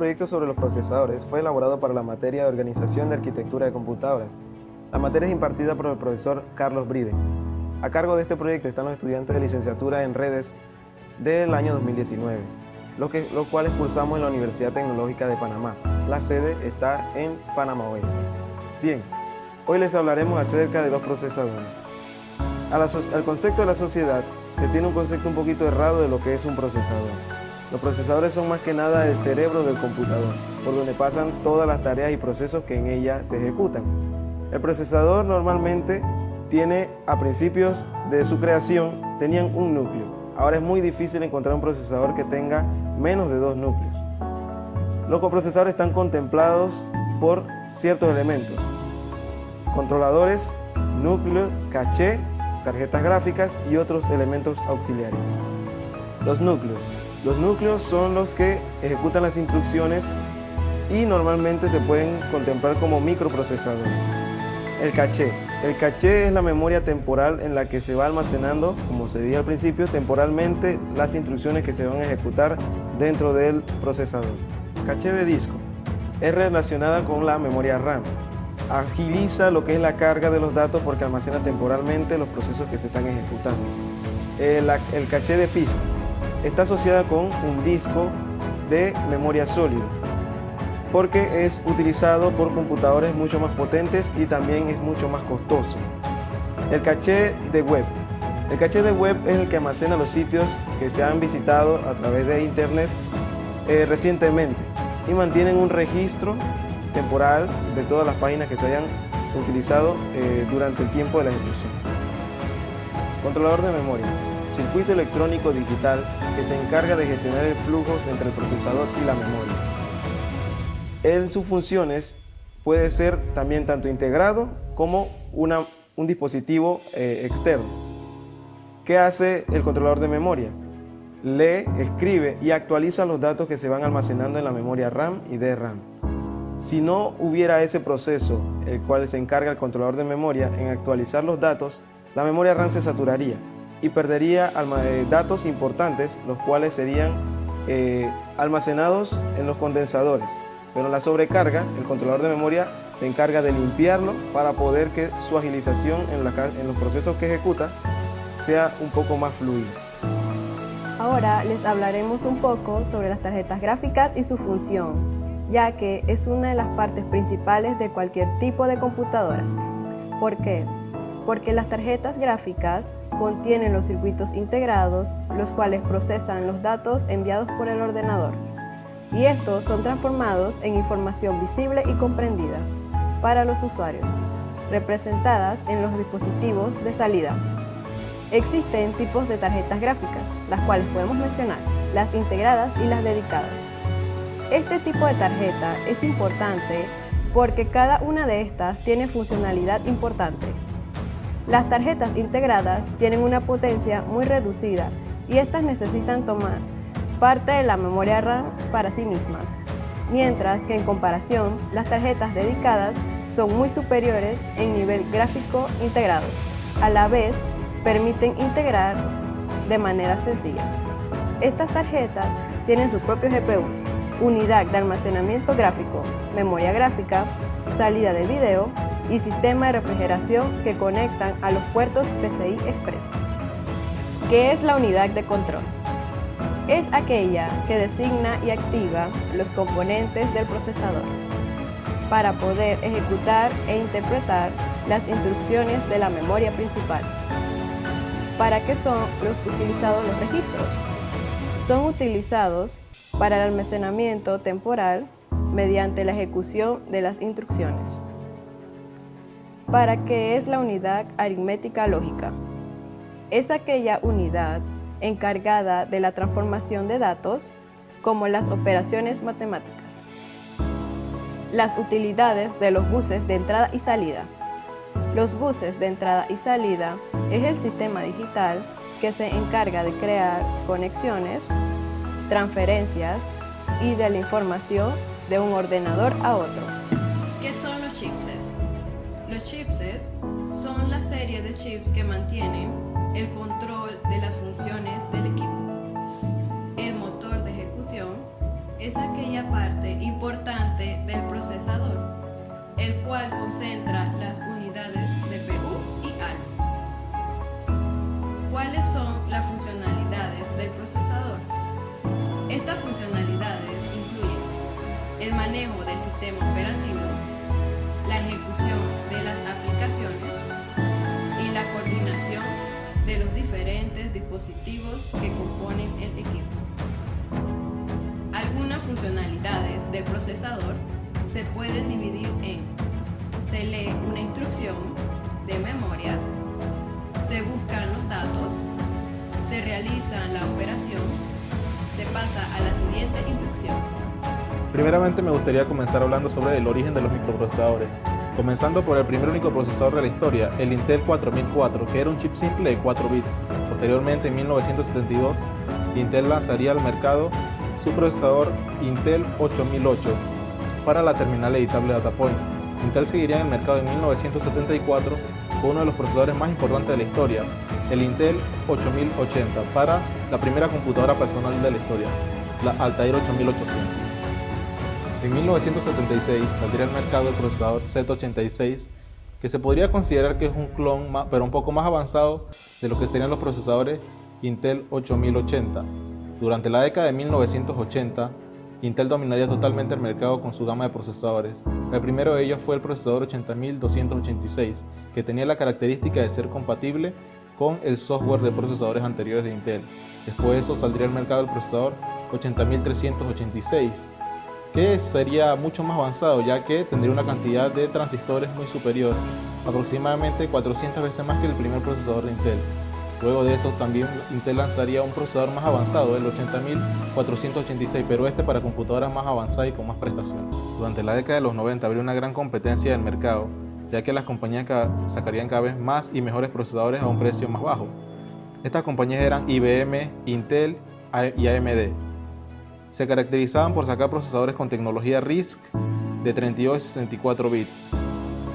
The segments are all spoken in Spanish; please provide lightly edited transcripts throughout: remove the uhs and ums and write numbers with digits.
proyecto sobre los procesadores fue elaborado para la materia de Organización de Arquitectura de Computadoras. La materia es impartida por el profesor Carlos Bride. A cargo de este proyecto están los estudiantes de licenciatura en redes del año 2019, los cuales cursamos en la Universidad Tecnológica de Panamá. La sede está en Panamá Oeste. Bien, hoy les hablaremos acerca de los procesadores. Al concepto de la sociedad se tiene un concepto un poquito errado de lo que es un procesador. Los procesadores son más que nada el cerebro del computador, por donde pasan todas las tareas y procesos que en ella se ejecutan. El procesador normalmente tiene, a principios de su creación, tenían un núcleo. Ahora es muy difícil encontrar un procesador que tenga menos de 2 núcleos. Los coprocesadores están contemplados por ciertos elementos: controladores, núcleo, caché, tarjetas gráficas y otros elementos auxiliares. Los núcleos son los que ejecutan las instrucciones y normalmente se pueden contemplar como microprocesadores. El caché es la memoria temporal en la que se va almacenando, como se dijo al principio, temporalmente las instrucciones que se van a ejecutar dentro del procesador. Caché de disco es relacionada con la memoria RAM. Agiliza lo que es la carga de los datos porque almacena temporalmente los procesos que se están ejecutando. El caché de pista está asociada con un disco de memoria sólida, porque es utilizado por computadores mucho más potentes y también es mucho más costoso. El caché de web. El caché de web es el que almacena los sitios que se han visitado a través de internet recientemente y mantienen un registro temporal de todas las páginas que se hayan utilizado durante el tiempo de la ejecución. Controlador de memoria. Circuito electrónico digital que se encarga de gestionar el flujo entre el procesador y la memoria. Sus funciones puede ser también tanto integrado como un dispositivo externo. ¿Qué hace el controlador de memoria? Lee, escribe y actualiza los datos que se van almacenando en la memoria RAM y DRAM. Si no hubiera ese proceso, el cual se encarga el controlador de memoria en actualizar los datos, la memoria RAM se saturaría y perdería datos importantes, los cuales serían almacenados en los condensadores. Pero la sobrecarga, el controlador de memoria se encarga de limpiarlo para poder que su agilización en los procesos que ejecuta sea un poco más fluida. Ahora les hablaremos un poco sobre las tarjetas gráficas y su función, ya que es una de las partes principales de cualquier tipo de computadora. ¿Por qué? Porque las tarjetas gráficas contienen los circuitos integrados, los cuales procesan los datos enviados por el ordenador, y estos son transformados en información visible y comprendida para los usuarios, representadas en los dispositivos de salida. Existen tipos de tarjetas gráficas, las cuales podemos mencionar, las integradas y las dedicadas. Este tipo de tarjeta es importante porque cada una de estas tiene funcionalidad importante. Las tarjetas integradas tienen una potencia muy reducida y estas necesitan tomar parte de la memoria RAM para sí mismas, mientras que en comparación las tarjetas dedicadas son muy superiores en nivel gráfico integrado. A la vez, permiten integrar de manera sencilla. Estas tarjetas tienen su propio GPU, unidad de almacenamiento gráfico, memoria gráfica, salida de video y sistema de refrigeración que conectan a los puertos PCI Express. ¿Qué es la unidad de control? Es aquella que designa y activa los componentes del procesador para poder ejecutar e interpretar las instrucciones de la memoria principal. ¿Para qué son utilizados los registros? Son utilizados para el almacenamiento temporal mediante la ejecución de las instrucciones. ¿Para qué es la unidad aritmética lógica? Es aquella unidad encargada de la transformación de datos, como las operaciones matemáticas. Las utilidades de los buses de entrada y salida. Los buses de entrada y salida es el sistema digital que se encarga de crear conexiones, transferencias y de la información de un ordenador a otro. ¿Qué son los chipsets? Los chipsets son la serie de chips que mantienen el control de las funciones del equipo, el motor de ejecución, es aquella parte importante del procesador, el cual concentra las unidades CPU y ALU. ¿Cuáles son las funcionalidades del procesador? Estas funcionalidades incluyen el manejo del sistema operativo, la ejecución de las aplicaciones y la coordinación de los diferentes dispositivos que componen el equipo. Algunas funcionalidades del procesador se pueden dividir en: se lee una instrucción de memoria, se buscan los datos, se realiza la operación, se pasa a la siguiente instrucción. Primeramente me gustaría comenzar hablando sobre el origen de los microprocesadores, comenzando por el primer microprocesador de la historia, el Intel 4004, que era un chip simple de 4 bits. Posteriormente, en 1972, Intel lanzaría al mercado su procesador Intel 8008 para la terminal editable Datapoint. Intel seguiría en el mercado en 1974 con uno de los procesadores más importantes de la historia, el Intel 8080, para la primera computadora personal de la historia, la Altair 8800. En 1976 saldría al mercado el procesador Z86, que se podría considerar que es un clon, pero un poco más avanzado de lo que serían los procesadores Intel 8080. Durante la década de 1980, Intel dominaría totalmente el mercado con su gama de procesadores. El primero de ellos fue el procesador 80286, que tenía la característica de ser compatible con el software de procesadores anteriores de Intel. Después de eso saldría al mercado el procesador 80386, que sería mucho más avanzado, ya que tendría una cantidad de transistores muy superior, aproximadamente 400 veces más que el primer procesador de Intel. Luego de eso también Intel lanzaría un procesador más avanzado, el 80486, pero este para computadoras más avanzadas y con más prestaciones. Durante la década de los 90 habría una gran competencia del mercado, ya que las compañías sacarían cada vez más y mejores procesadores a un precio más bajo. Estas compañías eran IBM, Intel y AMD. Se caracterizaban por sacar procesadores con tecnología RISC de 32 y 64 bits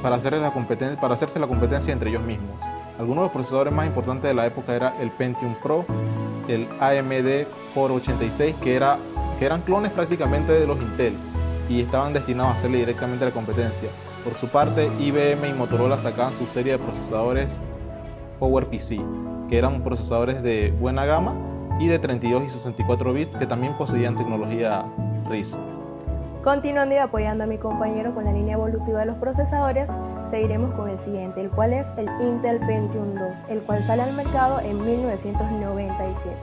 para hacerse la competencia entre ellos mismos. Algunos de los procesadores más importantes de la época era el Pentium Pro, el AMD Core 86, que eran clones prácticamente de los Intel y estaban destinados a hacerle directamente la competencia. Por su parte, IBM y Motorola sacaban su serie de procesadores PowerPC, que eran procesadores de buena gama y de 32 y 64 bits que también poseían tecnología RISC. Continuando y apoyando a mi compañero con la línea evolutiva de los procesadores, seguiremos con el siguiente, el cual es el Intel Pentium II, el cual sale al mercado en 1997.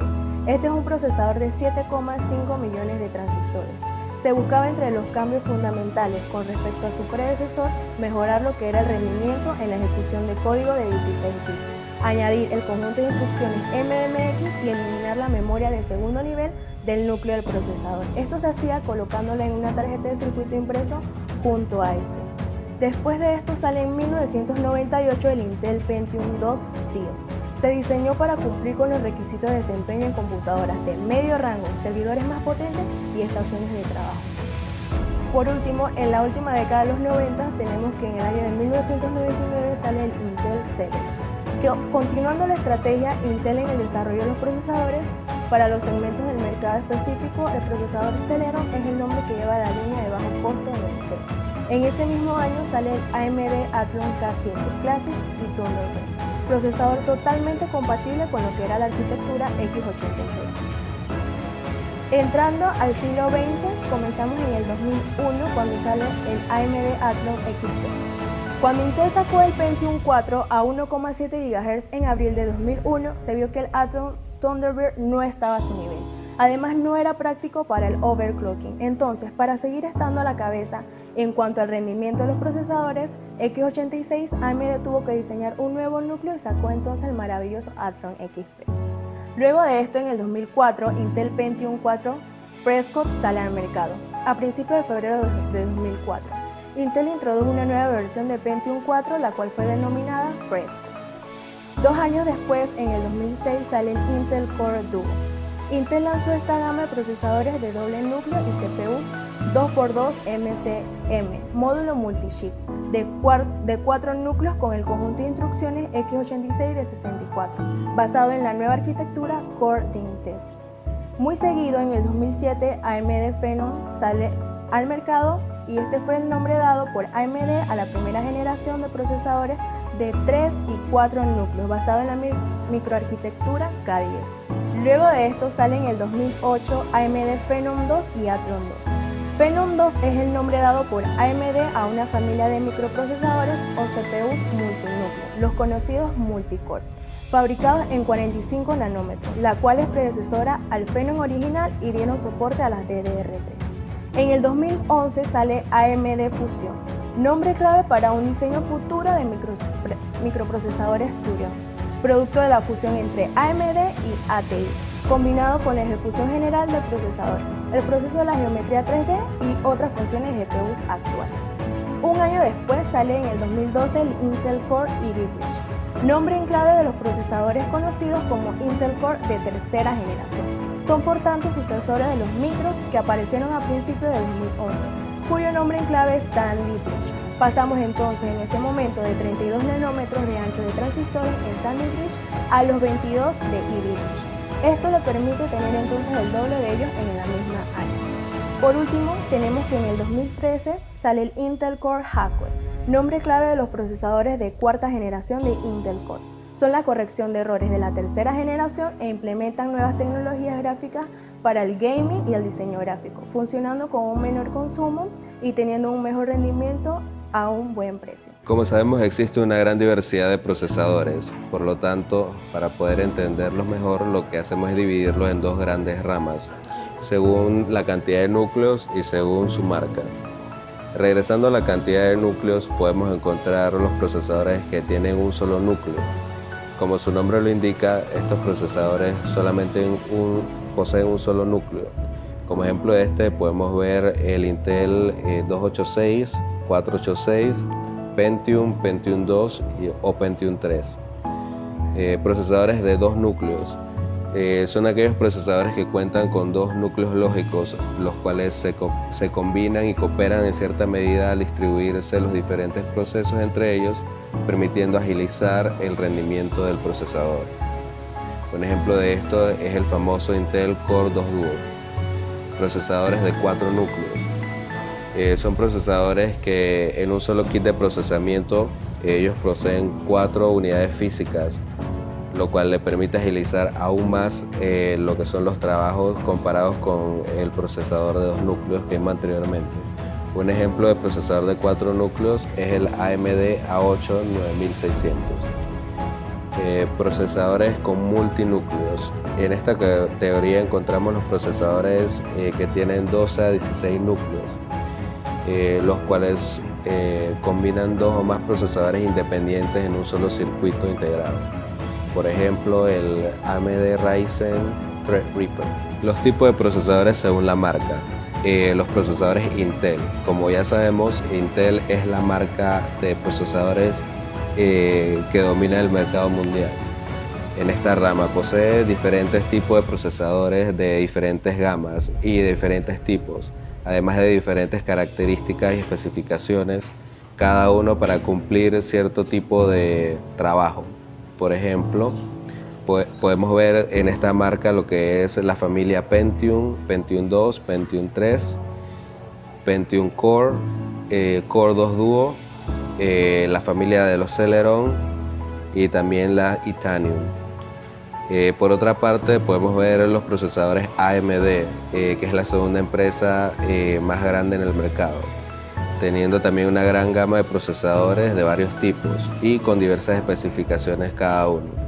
Este es un procesador de 7,5 millones de transistores. Se buscaba entre los cambios fundamentales con respecto a su predecesor, mejorar lo que era el rendimiento en la ejecución de código de 16 bits, añadir el conjunto de instrucciones MMX y eliminar la memoria de segundo nivel del núcleo del procesador. Esto se hacía colocándole en una tarjeta de circuito impreso junto a este. Después de esto sale en 1998 el Intel Pentium II Xeon. Se diseñó para cumplir con los requisitos de desempeño en computadoras de medio rango, servidores más potentes y estaciones de trabajo. Por último, en la última década de los 90 tenemos que en el año de 1999 sale el Intel Celeron. Continuando la estrategia Intel en el desarrollo de los procesadores, para los segmentos del mercado específico, el procesador Celeron es el nombre que lleva la línea de bajo costo de Intel. En ese mismo año sale el AMD Athlon K7 Classic y Thunderbird, procesador totalmente compatible con lo que era la arquitectura x86. Entrando al siglo XX, comenzamos en el 2001 cuando sale el AMD Athlon XT. Cuando Intel sacó el Pentium 4 a 1,7 GHz en abril de 2001, se vio que el Athlon Thunderbird no estaba a su nivel. Además, no era práctico para el overclocking. Entonces, para seguir estando a la cabeza en cuanto al rendimiento de los procesadores x86, AMD tuvo que diseñar un nuevo núcleo y sacó entonces el maravilloso Athlon XP. Luego de esto, en el 2004, Intel Pentium 4 Prescott sale al mercado. A principios de febrero de 2004, Intel introdujo una nueva versión de Pentium 4, la cual fue denominada Prescott. 2 años después, en el 2006, sale el Intel Core Duo. Intel lanzó esta gama de procesadores de doble núcleo y CPUs 2x2 MCM, módulo multichip, de 4 núcleos con el conjunto de instrucciones x86 de 64, basado en la nueva arquitectura Core de Intel. Muy seguido, en el 2007, AMD Phenom sale al mercado y este fue el nombre dado por AMD a la primera generación de procesadores de 3 y 4 núcleos basado en la microarquitectura K10. Luego de esto sale en el 2008 AMD Phenom 2 y Athlon 2. Phenom 2 es el nombre dado por AMD a una familia de microprocesadores o CPUs multinúcleo, los conocidos multicore, fabricados en 45 nanómetros, la cual es predecesora al Phenom original y dieron soporte a las DDR3. En el 2011 sale AMD Fusion, nombre clave para un diseño futuro de microprocesadores Turion, producto de la fusión entre AMD y ATI, combinado con la ejecución general del procesador, el proceso de la geometría 3D y otras funciones de GPUs actuales. Un año después sale en el 2012 el Intel Core Ivy Bridge, nombre en clave de los procesadores conocidos como Intel Core de tercera generación. Son por tanto sucesores de los micros que aparecieron a principios de 2011, cuyo nombre en clave es Sandy Bridge. Pasamos entonces en ese momento de 32 nanómetros de ancho de transistores en Sandy Bridge a los 22 de Ivy Bridge. Esto le permite tener entonces el doble de ellos en la misma área. Por último, tenemos que en el 2013 sale el Intel Core Haswell, nombre clave de los procesadores de cuarta generación de Intel Core. Son la corrección de errores de la tercera generación e implementan nuevas tecnologías gráficas para el gaming y el diseño gráfico, funcionando con un menor consumo y teniendo un mejor rendimiento a un buen precio. Como sabemos, existe una gran diversidad de procesadores, por lo tanto, para poder entenderlos mejor, lo que hacemos es dividirlos en dos grandes ramas, según la cantidad de núcleos y según su marca. Regresando a la cantidad de núcleos, podemos encontrar los procesadores que tienen un solo núcleo. Como su nombre lo indica, estos procesadores solamente poseen un solo núcleo. Como ejemplo de este podemos ver el Intel 286, 486, Pentium, Pentium 2 o Pentium 3. Procesadores de dos núcleos. Son aquellos procesadores que cuentan con dos núcleos lógicos, los cuales se combinan y cooperan en cierta medida al distribuirse los diferentes procesos entre ellos, permitiendo agilizar el rendimiento del procesador. Un ejemplo de esto es el famoso Intel Core 2 Duo. Procesadores de 4 núcleos. Son procesadores que en un solo kit de procesamiento ellos poseen 4 unidades físicas, lo cual le permite agilizar aún más lo que son los trabajos comparados con el procesador de 2 núcleos que vimos anteriormente. Un ejemplo de procesador de 4 núcleos es el AMD A8 9600. Procesadores con multinúcleos. En esta categoría encontramos los procesadores que tienen 12 a 16 núcleos, los cuales combinan 2 o más procesadores independientes en un solo circuito integrado. Por ejemplo, el AMD Ryzen Threadripper. Los tipos de procesadores según la marca. Los procesadores Intel. Como ya sabemos, Intel es la marca de procesadores que domina el mercado mundial. En esta rama posee diferentes tipos de procesadores de diferentes gamas y de diferentes tipos, además de diferentes características y especificaciones, cada uno para cumplir cierto tipo de trabajo. Por ejemplo, podemos ver en esta marca lo que es la familia Pentium, Pentium 2, Pentium 3, Pentium Core, Core 2 Duo, la familia de los Celeron y también la Itanium. Por otra parte, podemos ver los procesadores AMD, que es la segunda empresa más grande en el mercado, teniendo también una gran gama de procesadores de varios tipos y con diversas especificaciones cada uno.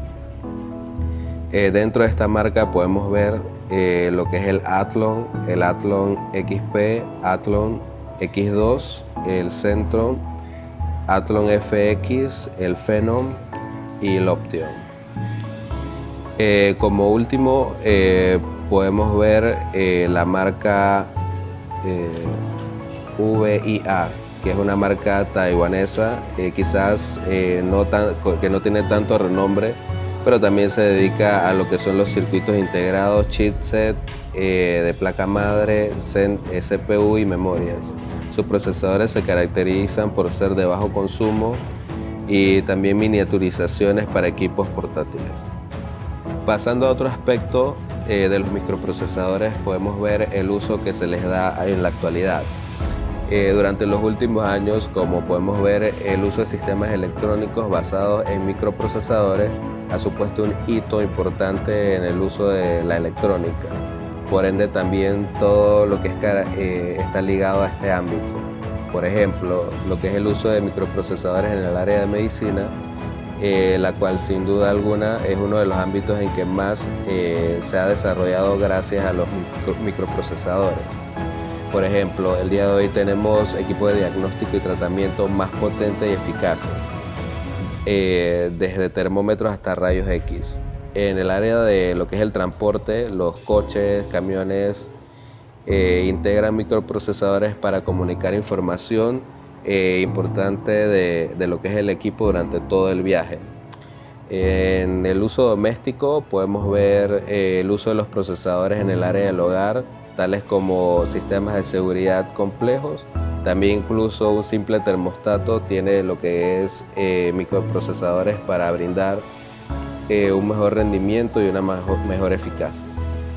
Dentro de esta marca podemos ver lo que es el Athlon XP, Athlon X2, el Centron, Athlon FX, el Phenom y el Opteon. Como último podemos ver la marca VIA, que es una marca taiwanesa, quizás que no tiene tanto renombre, pero también se dedica a lo que son los circuitos integrados, chipset de placa madre, CPU y memorias. Sus procesadores se caracterizan por ser de bajo consumo y también miniaturizaciones para equipos portátiles. Pasando a otro aspecto, de los microprocesadores podemos ver el uso que se les da en la actualidad. Durante los últimos años, como podemos ver, el uso de sistemas electrónicos basados en microprocesadores ha supuesto un hito importante en el uso de la electrónica. Por ende, también todo lo que está ligado a este ámbito. Por ejemplo, lo que es el uso de microprocesadores en el área de medicina, la cual sin duda alguna es uno de los ámbitos en que más se ha desarrollado gracias a los microprocesadores. Por ejemplo, el día de hoy tenemos equipos de diagnóstico y tratamiento más potentes y eficaces, desde termómetros hasta rayos X. En el área de lo que es el transporte, los coches, camiones, integran microprocesadores para comunicar información importante de lo que es el equipo durante todo el viaje. En el uso doméstico podemos ver el uso de los procesadores en el área del hogar, tales como sistemas de seguridad complejos. También incluso un simple termostato tiene lo que es microprocesadores para brindar un mejor rendimiento y una mejor eficacia.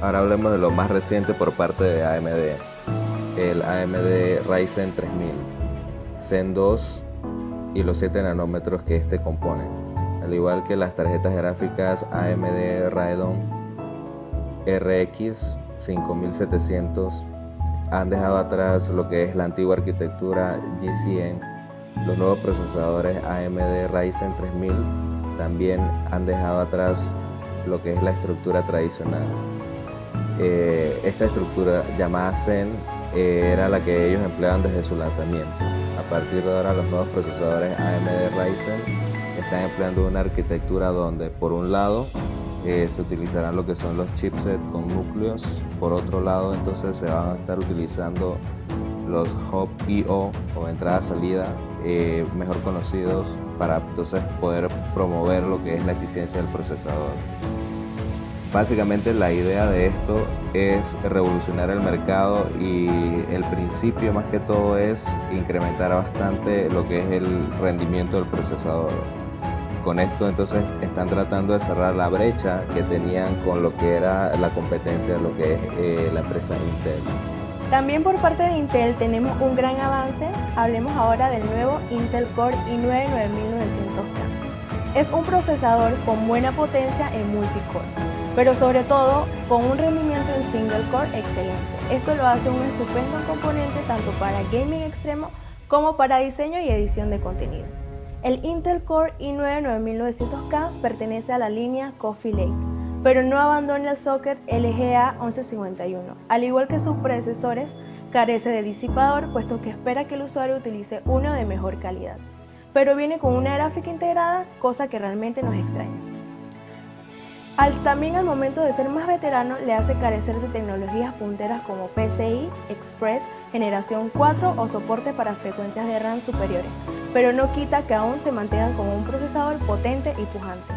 Ahora hablemos de lo más reciente por parte de AMD, el AMD Ryzen 3000, Zen 2 y los 7 nanómetros que este compone. Al igual que las tarjetas gráficas AMD Radeon RX 5700 han dejado atrás lo que es la antigua arquitectura GCN, los nuevos procesadores AMD Ryzen 3000 también han dejado atrás lo que es la estructura tradicional. Esta estructura llamada Zen era la que ellos empleaban desde su lanzamiento. A partir de ahora los nuevos procesadores AMD Ryzen están empleando una arquitectura donde por un lado se utilizarán lo que son los chipsets con núcleos, por otro lado entonces se van a estar utilizando los hub I/O o entrada-salida, mejor conocidos, para entonces poder promover lo que es la eficiencia del procesador. Básicamente la idea de esto es revolucionar el mercado y el principio más que todo es incrementar bastante lo que es el rendimiento del procesador. Con esto entonces están tratando de cerrar la brecha que tenían con lo que era la competencia de lo que es la empresa Intel. También por parte de Intel tenemos un gran avance. Hablemos ahora del nuevo Intel Core i9 9900K. Es un procesador con buena potencia en multicore, pero sobre todo con un rendimiento en single core excelente. Esto lo hace un estupendo componente tanto para gaming extremo como para diseño y edición de contenido. El Intel Core i9 9900K pertenece a la línea Coffee Lake, pero no abandona el socket LGA 1151. Al igual que sus predecesores, carece de disipador, puesto que espera que el usuario utilice uno de mejor calidad. Pero viene con una gráfica integrada, cosa que realmente nos extraña. También al momento de ser más veterano, le hace carecer de tecnologías punteras como PCI Express generación 4 o soporte para frecuencias de RAM superiores, pero no quita que aún se mantengan como un procesador potente y pujante.